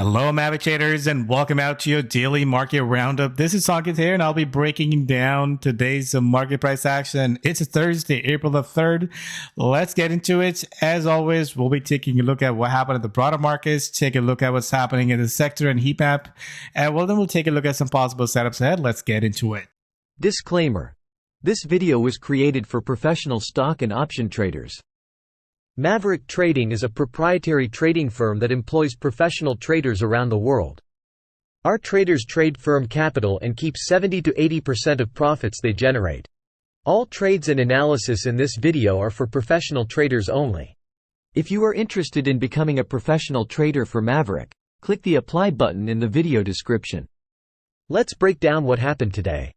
Hello, Maverick traders, and welcome out to your daily market roundup. This is Sonkit here, and I'll be breaking down today's market price action. It's Thursday, April the 3rd. Let's get into it. As always, we'll be taking a look at what happened at the broader markets, take a look at what's happening in the sector and heat map, and then we'll take a look at some possible setups ahead. Let's get into it. Disclaimer. This video was created for professional stock and option traders. Maverick Trading is a proprietary trading firm that employs professional traders around the world. Our traders trade firm capital and keep 70 to 80% of profits they generate. All trades and analysis in this video are for professional traders only. If you are interested in becoming a professional trader for Maverick, click the apply button in the video description. Let's break down what happened today.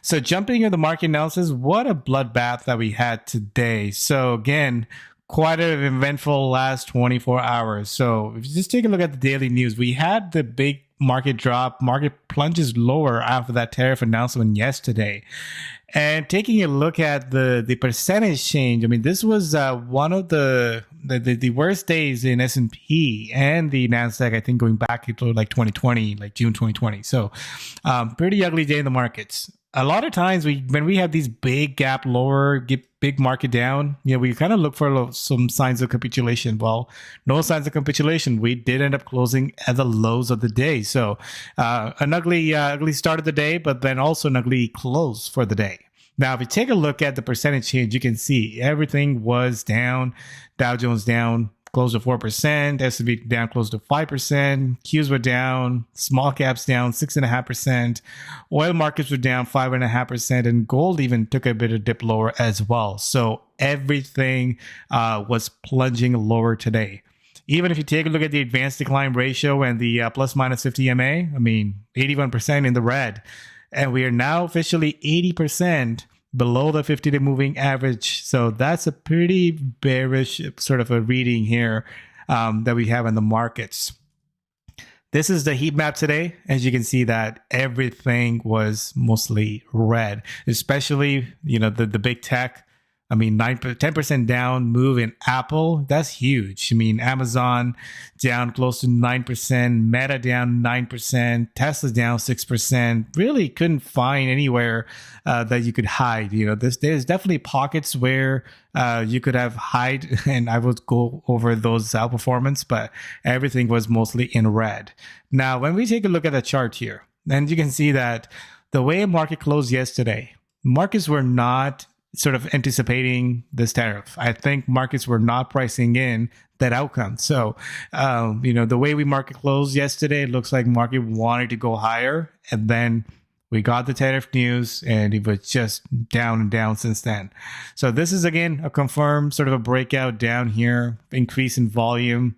So jumping into the market analysis, what a bloodbath that we had today. So again, quite an eventful last 24 hours. So if you just take a look at the daily news, we had the big market drop, market plunges lower after that tariff announcement yesterday. And taking a look at the percentage change, I mean, this was one of the worst days in S&P and the NASDAQ, I think, going back to like 2020, like June 2020. So pretty ugly day in the markets. A lot of times when we have these big gap lower, big market down, we kind of look for some signs of capitulation. Well, no signs of capitulation. We did end up closing at the lows of the day. So an ugly start of the day, but then also an ugly close for the day. Now, if you take a look at the percentage change, you can see everything was down. Dow Jones down close to 4%, S&P down close to 5%, Qs were down, small caps down 6.5%, oil markets were down 5.5%, and gold even took a bit of dip lower as well. So everything was plunging lower today. Even if you take a look at the advanced decline ratio and the plus minus 50 MA, I mean, 81% in the red. And we are now officially 80% below the 50-day moving average. So that's a pretty bearish sort of a reading here that we have in the markets. This is the heat map today. As you can see that everything was mostly red, especially, the big tech. I mean, 10% down move in Apple. That's huge. I mean, Amazon down close to 9%, Meta down 9%, Tesla down 6%. Really couldn't find anywhere that you could hide. There's definitely pockets where you could have hide, and I would go over those outperformance, but everything was mostly in red. Now, when we take a look at the chart here, and you can see that the way market closed yesterday, markets were not sort of anticipating this tariff. I think markets were not pricing in that outcome. So, the way we market closed yesterday, it looks like market wanted to go higher. And then we got the tariff news and it was just down and down since then. So this is, again, a confirmed sort of a breakout down here, increase in volume.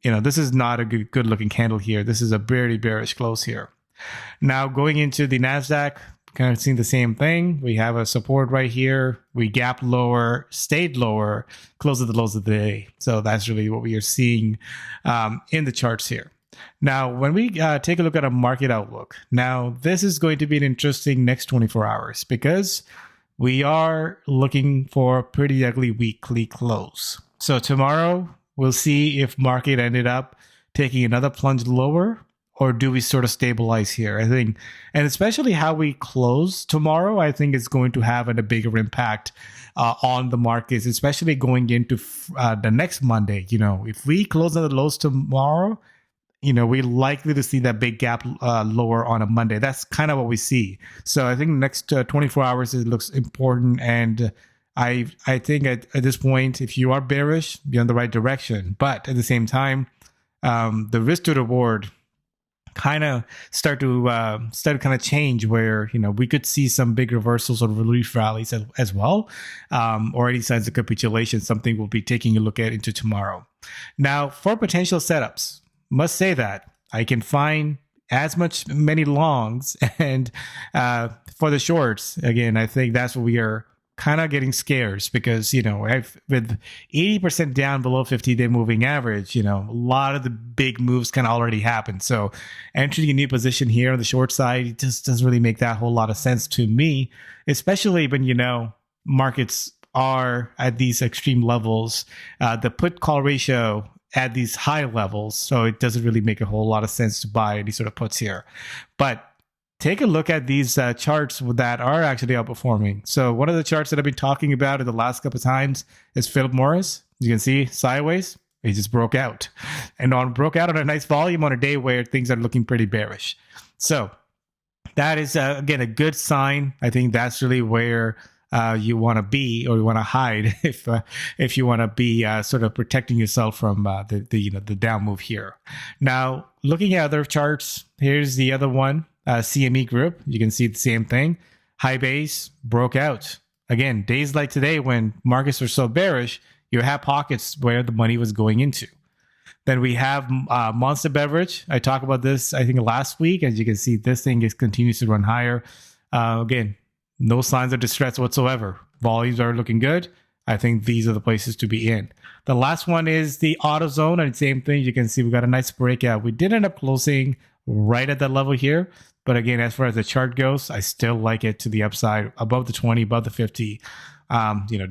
This is not a good looking candle here. This is a very bearish close here. Now going into the NASDAQ, kind of seeing the same thing. We have a support right here. We gap lower, stayed lower, close at the lows of the day. So that's really what we are seeing in the charts here. Now, when we take a look at a market outlook, now this is going to be an interesting next 24 hours because we are looking for a pretty ugly weekly close. So tomorrow, we'll see if market ended up taking another plunge lower, or do we sort of stabilize here? I think, and especially how we close tomorrow, I think is going to have a bigger impact on the markets, especially going into the next Monday. If we close at the lows tomorrow, we're likely to see that big gap lower on a Monday. That's kind of what we see. So I think the next 24 hours, it looks important. And I think at this point, if you are bearish, you're in the right direction. But at the same time, the risk to reward kind of start to kind of change where we could see some big reversals or relief rallies as well, or any signs of capitulation, something we'll be taking a look at into tomorrow. Now, for potential setups, must say that I can find many longs, and for the shorts, again, I think that's what we are kind of getting scarce because, with 80% down below 50-day moving average, a lot of the big moves kind of already happened. So entering a new position here on the short side, it just doesn't really make that whole lot of sense to me, especially when, markets are at these extreme levels. The put call ratio at these high levels, so it doesn't really make a whole lot of sense to buy any sort of puts here. But take a look at these charts that are actually outperforming. So one of the charts that I've been talking about in the last couple of times is Philip Morris. You can see sideways, he just broke out. And broke out on a nice volume on a day where things are looking pretty bearish. So that is, again, a good sign. I think that's really where you want to be, or you want to hide if you want to be sort of protecting yourself from the down move here. Now, looking at other charts, here's the other one, CME Group. You can see the same thing. High base, broke out. Again, days like today when markets are so bearish, you have pockets where the money was going into. Then we have Monster Beverage. I talked about this, I think, last week. As you can see, this thing continues to run higher. Again, no signs of distress whatsoever. Volumes are looking good. I think these are the places to be in. The last one is the AutoZone, and same thing. You can see we got a nice breakout. We did end up closing right at that level here. But again, as far as the chart goes, I still like it to the upside, above the 20, above the 50.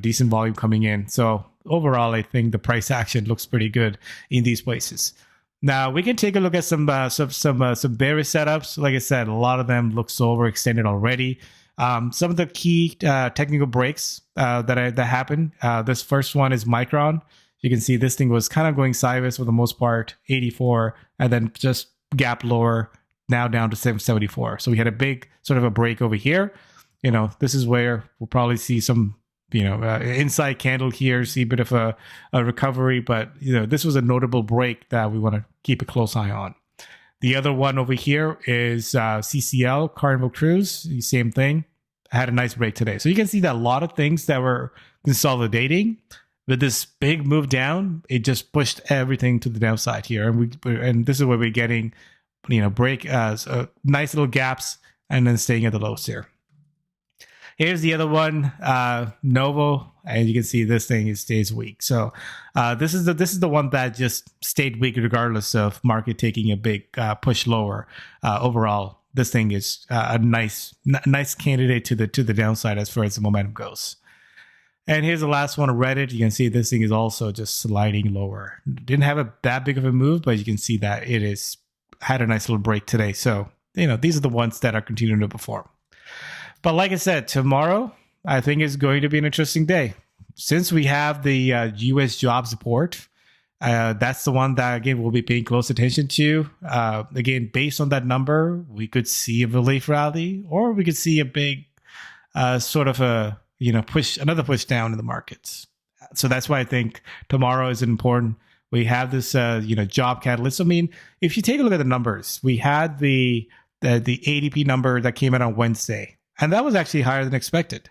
Decent volume coming in. So overall, I think the price action looks pretty good in these places. Now we can take a look at some bearish setups. Like I said, a lot of them look so overextended already. Some of the key technical breaks that happened. This first one is Micron. You can see this thing was kind of going sideways for the most part, 84, and then just gap lower, now down to 774. So we had a big sort of a break over here. This is where we'll probably see some, inside candle here, see a bit of a recovery. But, this was a notable break that we want to keep a close eye on. The other one over here is CCL, Carnival Cruise. Same thing. Had a nice break today. So you can see that a lot of things that were consolidating, with this big move down, it just pushed everything to the downside here. And this is where we're getting, nice little gaps and then staying at the lows here. Here's the other one, Novo, and you can see this thing stays weak. So this is the one that just stayed weak regardless of market taking a big push lower. Overall, this thing is a nice candidate to the downside as far as the momentum goes. And here's the last one, Reddit. You can see this thing is also just sliding lower. Didn't have that big of a move, but you can see that it is had a nice little break today. So these are the ones that are continuing to perform. But like I said, tomorrow, I think is going to be an interesting day. Since we have the U.S. jobs report, that's the one that, again, we'll be paying close attention to. Again, based on that number, we could see a relief rally, or we could see a big sort of a, another push down in the markets. So that's why I think tomorrow is important. We have this, job catalyst. I mean, if you take a look at the numbers, we had the ADP number that came out on Wednesday. And that was actually higher than expected.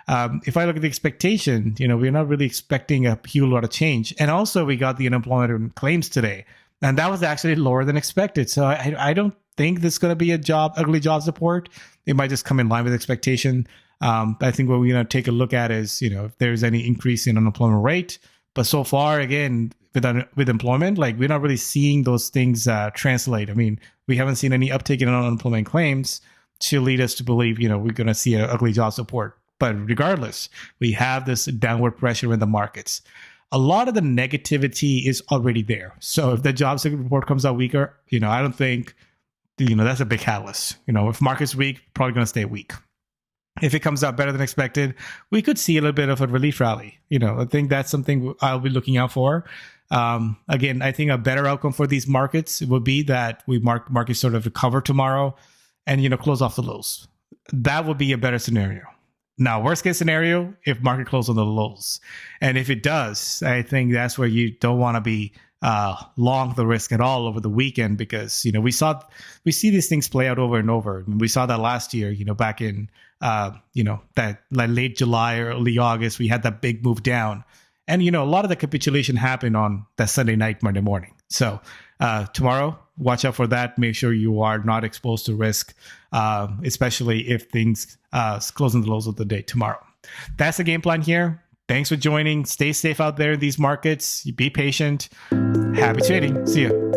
If I look at the expectation, we're not really expecting a huge lot of change. And also, we got the unemployment claims today, and that was actually lower than expected. So I don't think this is going to be a ugly jobs report. It might just come in line with expectation. I think what we're going to take a look at is, if there's any increase in unemployment rate. But so far, again, with employment, we're not really seeing those things translate. I mean, we haven't seen any uptick in unemployment claims to lead us to believe, we're going to see an ugly jobs report. But regardless, we have this downward pressure in the markets. A lot of the negativity is already there. So if the jobs report comes out weaker, I don't think, that's a big catalyst. If market's weak, probably going to stay weak. If it comes out better than expected, we could see a little bit of a relief rally. I think that's something I'll be looking out for. Again, I think a better outcome for these markets would be that markets sort of recover tomorrow and, close off the lows. That would be a better scenario. Now, worst case scenario, if market closes on the lows. And if it does, I think that's where you don't want to be long the risk at all over the weekend, because, we see these things play out over and over. We saw that last year, back in, that late July or early August, we had that big move down. And, a lot of the capitulation happened on that Sunday night, Monday morning. So tomorrow, watch out for that. Make sure you are not exposed to risk, especially if things close on the lows of the day tomorrow. That's the game plan here. Thanks for joining. Stay safe out there in these markets. Be patient. Happy trading. See you.